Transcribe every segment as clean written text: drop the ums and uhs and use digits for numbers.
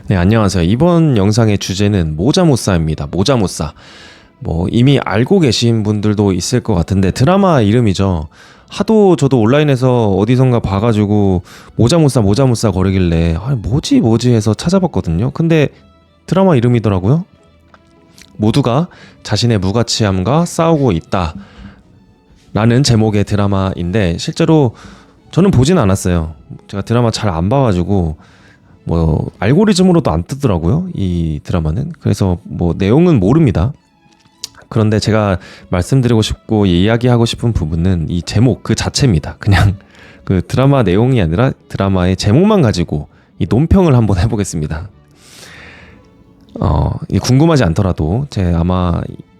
네, 안녕하세요. 이번 영상의 주제는 모자모사입니다. 모자모사. 이미 알고 계신 분들도 있을 것 같은데 드라마 이름이죠. 하도 저도 온라인에서 어디선가 봐가지고 모자모사 거리길래 뭐지 해서 찾아봤거든요. 근데 드라마 이름이더라고요. 모두가 자신의 무가치함과 싸우고 있다 라는 제목의 드라마인데 실제로 저는 보진 않았어요. 제가 드라마 잘 안 봐가지고 알고리즘으로도 안 뜨더라고요, 이 드라마는. 그래서 내용은 모릅니다. 그런데 제가 말씀드리고 싶고 이야기하고 싶은 부분은 이 제목 그 자체입니다. 그냥 그 드라마 내용이 아니라 드라마의 제목만 가지고 이 논평을 한번 해보겠습니다. 궁금하지 않더라도 아마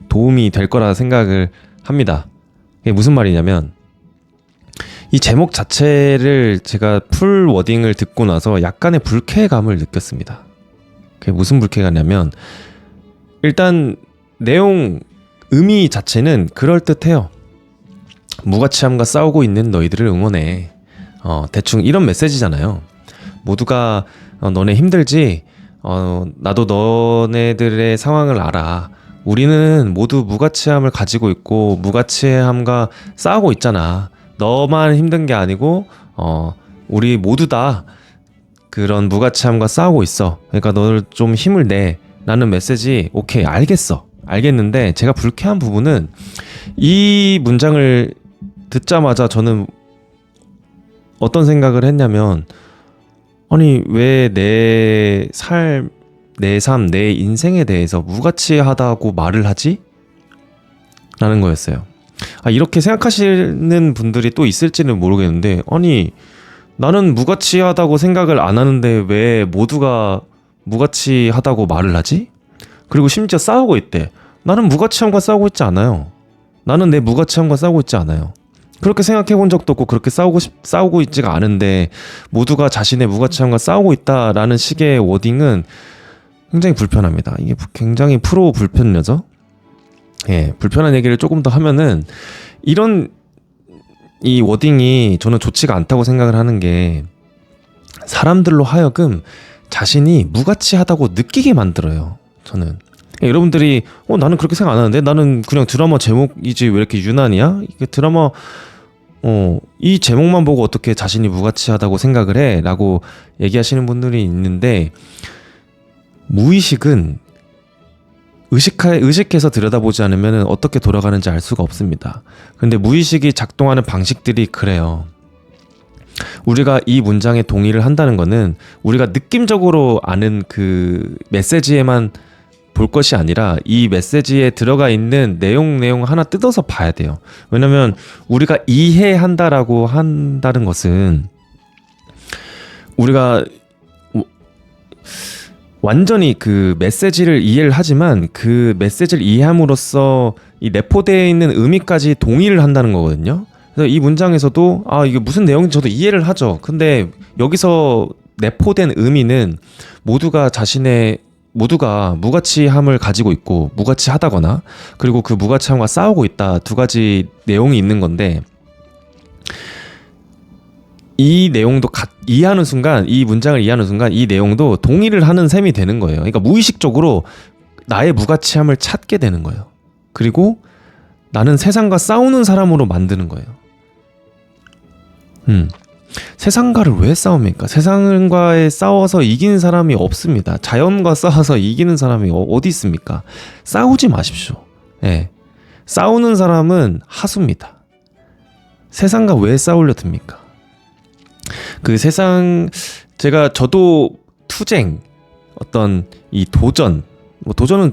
도움이 될 거라 생각을 합니다. 이게 무슨 말이냐면 이 제목 자체를 제가 풀 워딩을 듣고 나서 약간의 불쾌감을 느꼈습니다. 그게 무슨 불쾌감이냐면 일단 내용 의미 자체는 그럴듯해요. 무가치함과 싸우고 있는 너희들을 응원해. 대충 이런 메시지잖아요. 모두가 너네 힘들지? 나도 너네들의 상황을 알아. 우리는 모두 무가치함을 가지고 있고 무가치함과 싸우고 있잖아. 너만 힘든 게 아니고 우리 모두 다 그런 무가치함과 싸우고 있어. 그러니까 너를 좀 힘을 내. 라는 메시지. 오케이, 알겠는데 제가 불쾌한 부분은 이 문장을 듣자마자 저는 어떤 생각을 했냐면 아니 왜 내 삶, 내 삶, 내 인생에 대해서 무가치하다고 말을 하지? 라는 거였어요. 이렇게 생각하시는 분들이 또 있을지는 모르겠는데 아니 나는 무가치하다고 생각을 안 하는데 왜 모두가 무가치하다고 말을 하지? 그리고 심지어 싸우고 있대. 나는 무가치함과 싸우고 있지 않아요. 나는 내 무가치함과 싸우고 있지 않아요. 그렇게 생각해 본 적도 없고 그렇게 싸우고 있지가 않은데 모두가 자신의 무가치함과 싸우고 있다라는 식의 워딩은 굉장히 불편합니다. 이게 굉장히 프로 불편녀죠. 예, 불편한 얘기를 조금 더 하면은 이런 이 워딩이 저는 좋지가 않다고 생각을 하는 게 사람들로 하여금 자신이 무가치하다고 느끼게 만들어요. 저는 여러분들이 나는 그렇게 생각 안 하는데 나는 그냥 드라마 제목이지 왜 이렇게 유난이야? 이게 드라마 이 제목만 보고 어떻게 자신이 무가치하다고 생각을 해? 라고 얘기하시는 분들이 있는데 무의식은 의식해서 들여다보지 않으면 어떻게 돌아가는지 알 수가 없습니다. 근데 무의식이 작동하는 방식들이 그래요. 우리가 이 문장에 동의를 한다는 거는 우리가 느낌적으로 아는 그 메시지에만 볼 것이 아니라 이 메시지에 들어가 있는 내용 하나 뜯어서 봐야 돼요. 왜냐면 우리가 이해한다라고 한다는 것은 우리가 완전히 그 메시지를 이해를 하지만 그 메시지를 이해함으로써 이 내포되어 있는 의미까지 동의를 한다는 거거든요. 그래서 이 문장에서도 이게 무슨 내용인지 저도 이해를 하죠. 근데 여기서 내포된 의미는 모두가 무가치함을 가지고 있고 무가치하다거나 그리고 그 무가치함과 싸우고 있다 두 가지 내용이 있는 건데 이 내용도 이해하는 순간 이 문장을 이해하는 순간 이 내용도 동의를 하는 셈이 되는 거예요. 그러니까 무의식적으로 나의 무가치함을 찾게 되는 거예요. 그리고 나는 세상과 싸우는 사람으로 만드는 거예요. 세상과를 왜 싸웁니까? 세상과에 싸워서 이기는 사람이 없습니다. 자연과 싸워서 이기는 사람이 어디 있습니까? 싸우지 마십시오. 예. 싸우는 사람은 하수입니다. 세상과 왜 싸우려 듭니까? 그 세상 저도 투쟁 어떤 이 도전은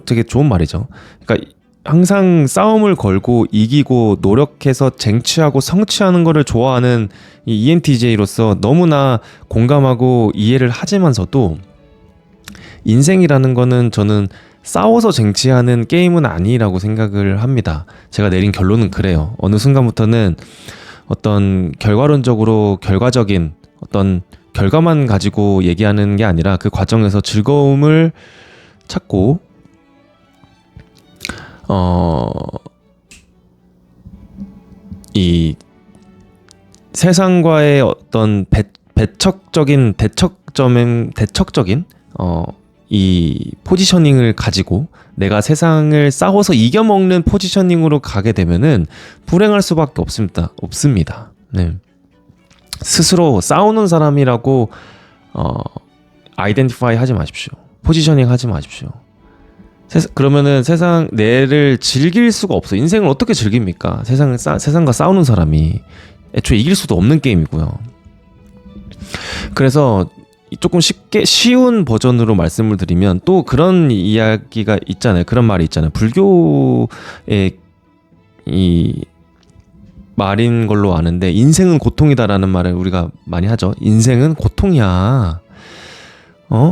되게 좋은 말이죠. 그러니까 항상 싸움을 걸고 이기고 노력해서 쟁취하고 성취하는 거를 좋아하는 이 ENTJ로서 너무나 공감하고 이해를 하지만서도 인생이라는 거는 저는 싸워서 쟁취하는 게임은 아니라고 생각을 합니다. 제가 내린 결론은 그래요. 어느 순간부터는 어떤 결과적인 어떤 결과만 가지고 얘기하는 게 아니라 그 과정에서 즐거움을 찾고 이 세상과의 어떤 대척적인 이 포지셔닝을 가지고 내가 세상을 싸워서 이겨먹는 포지셔닝으로 가게 되면은 불행할 수밖에 없습니다. 네. 스스로 싸우는 사람이라고 아이덴티파이 하지 마십시오. 포지셔닝 하지 마십시오. 그러면은 세상 내를 즐길 수가 없어. 인생을 어떻게 즐깁니까? 세상과 싸우는 사람이 애초에 이길 수도 없는 게임이고요. 그래서 조금 쉬운 버전으로 말씀을 드리면 또 그런 이야기가 있잖아요. 그런 말이 있잖아요. 불교의 이 말인 걸로 아는데 인생은 고통이다라는 말을 우리가 많이 하죠. 인생은 고통이야.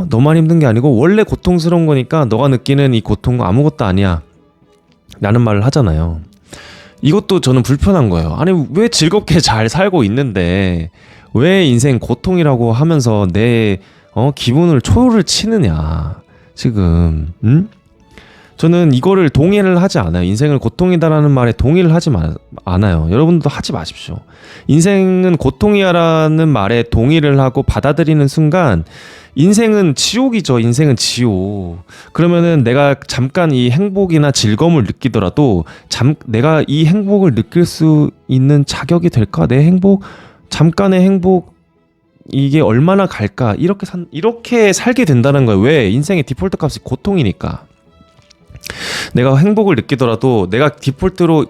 너만 힘든 게 아니고 원래 고통스러운 거니까 너가 느끼는 이 고통은 아무것도 아니야 라는 말을 하잖아요. 이것도 저는 불편한 거예요. 아니 왜 즐겁게 잘 살고 있는데 왜 인생 고통이라고 하면서 내 기분을 초를 치느냐 지금. 저는 이거를 동의를 하지 않아요. 인생을 고통이다라는 말에 동의를 하지 않아요. 여러분도 하지 마십시오. 인생은 고통이야라는 말에 동의를 하고 받아들이는 순간 인생은 지옥이죠. 인생은 지옥. 그러면은 내가 잠깐 이 행복이나 즐거움을 느끼더라도 내가 이 행복을 느낄 수 있는 자격이 될까? 내 행복, 잠깐의 행복 이게 얼마나 갈까? 이렇게 살게 된다는 거예요. 왜? 인생의 디폴트 값이 고통이니까. 내가 행복을 느끼더라도 내가 디폴트로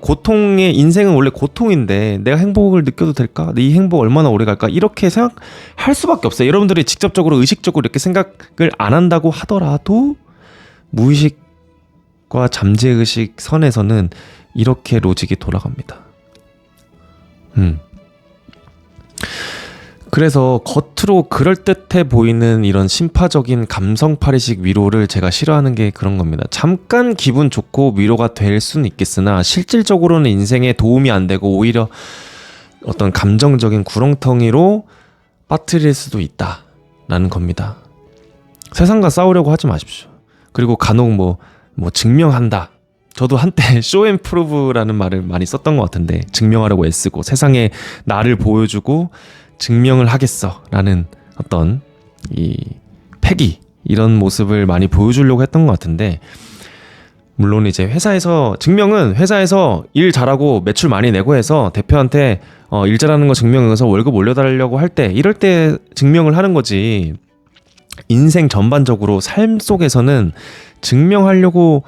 인생은 원래 고통인데 내가 행복을 느껴도 될까? 이 행복 얼마나 오래 갈까? 이렇게 생각할 수밖에 없어요. 여러분들이 직접적으로 의식적으로 이렇게 생각을 안 한다고 하더라도 무의식과 잠재의식 선에서는 이렇게 로직이 돌아갑니다. 그래서 겉으로 그럴듯해 보이는 이런 심파적인 감성팔이식 위로를 제가 싫어하는 게 그런 겁니다. 잠깐 기분 좋고 위로가 될 수는 있겠으나 실질적으로는 인생에 도움이 안 되고 오히려 어떤 감정적인 구렁텅이로 빠뜨릴 수도 있다라는 겁니다. 세상과 싸우려고 하지 마십시오. 그리고 간혹 뭐 증명한다. 저도 한때 쇼앤프루브라는 말을 많이 썼던 것 같은데 증명하려고 애쓰고 세상에 나를 보여주고 증명을 하겠어 라는 어떤 이 패기 이런 모습을 많이 보여주려고 했던 것 같은데 물론 이제 증명은 회사에서 일 잘하고 매출 많이 내고 해서 대표한테 일 잘하는 거 증명해서 월급 올려달라고 할 때 이럴 때 증명을 하는 거지 인생 전반적으로 삶 속에서는 증명하려고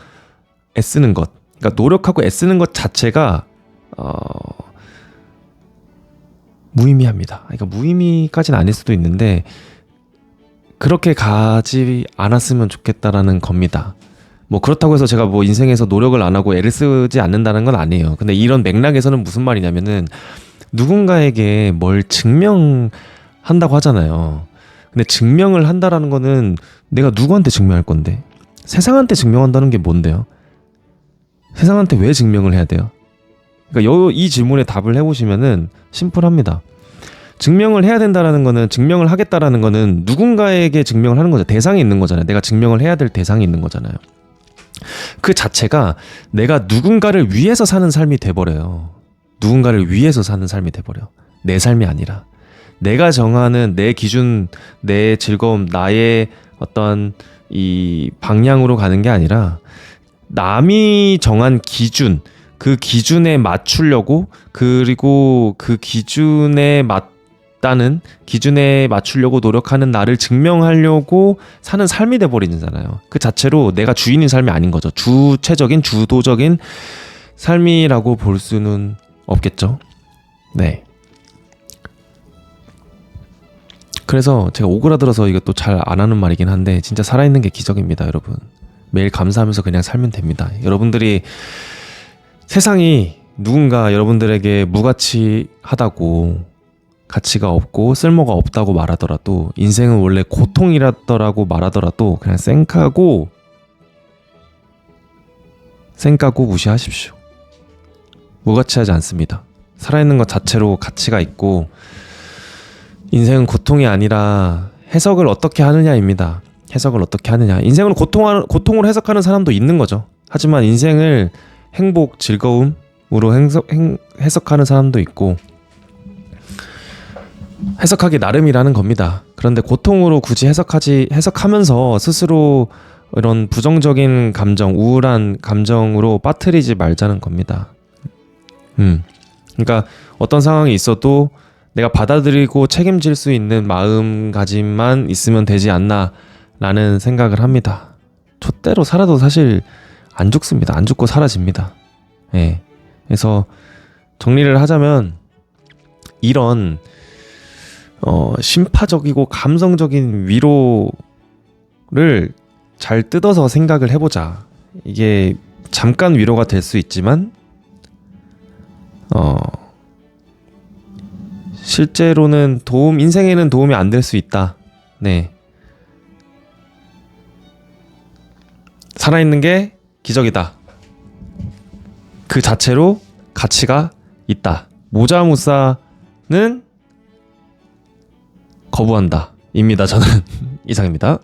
애쓰는 것 그러니까 노력하고 애쓰는 것 자체가 무의미합니다. 그러니까 무의미까지는 아닐 수도 있는데 그렇게 가지 않았으면 좋겠다라는 겁니다. 뭐 그렇다고 해서 제가 뭐 인생에서 노력을 안 하고 애를 쓰지 않는다는 건 아니에요. 근데 이런 맥락에서는 무슨 말이냐면은 누군가에게 뭘 증명한다고 하잖아요. 근데 증명을 한다라는 거는 내가 누구한테 증명할 건데 세상한테 증명한다는 게 뭔데요? 세상한테 왜 증명을 해야 돼요? 그러니까 이 질문에 답을 해보시면은 심플합니다. 증명을 해야 된다라는 거는 증명을 하겠다라는 거는 누군가에게 증명을 하는 거죠. 대상이 있는 거잖아요. 내가 증명을 해야 될 대상이 있는 거잖아요. 그 자체가 내가 누군가를 위해서 사는 삶이 돼버려요. 누군가를 위해서 사는 삶이 돼버려. 내 삶이 아니라 내가 정하는 내 기준, 내 즐거움, 나의 어떤 이 방향으로 가는 게 아니라 남이 정한 기준 그 기준에 맞추려고 그리고 그 기준에 맞추려고 노력하는 나를 증명하려고 사는 삶이 돼버리잖아요. 그 자체로 내가 주인인 삶이 아닌 거죠. 주도적인 삶이라고 볼 수는 없겠죠. 네. 그래서 제가 오그라들어서 이것도 잘 안 하는 말이긴 한데 진짜 살아있는 게 기적입니다, 여러분. 매일 감사하면서 그냥 살면 됩니다. 여러분들이 세상이 누군가 여러분들에게 무가치하다고 가치가 없고 쓸모가 없다고 말하더라도 인생은 원래 고통이라더라고 말하더라도 그냥 쌩까고 무시하십시오. 무가치하지 않습니다. 살아있는 것 자체로 가치가 있고 인생은 고통이 아니라 해석을 어떻게 하느냐입니다. 해석을 어떻게 하느냐. 인생은 고통으로 해석하는 사람도 있는 거죠. 하지만 인생을 행복, 즐거움으로 해석하는 사람도 있고 해석하기 나름이라는 겁니다. 그런데 고통으로 굳이 해석하면서 스스로 이런 부정적인 감정, 우울한 감정으로 빠뜨리지 말자는 겁니다. 그러니까 어떤 상황이 있어도 내가 받아들이고 책임질 수 있는 마음가짐만 있으면 되지 않나 라는 생각을 합니다. 촛대로 살아도 사실 안 죽습니다. 안 죽고 사라집니다. 예. 그래서 정리를 하자면 이런 심파적이고 감성적인 위로를 잘 뜯어서 생각을 해보자. 이게 잠깐 위로가 될 수 있지만 실제로는 인생에는 도움이 안 될 수 있다. 네. 살아있는 게 기적이다. 그 자체로 가치가 있다. 모자무사는 거부한다. 입니다. 저는 이상입니다.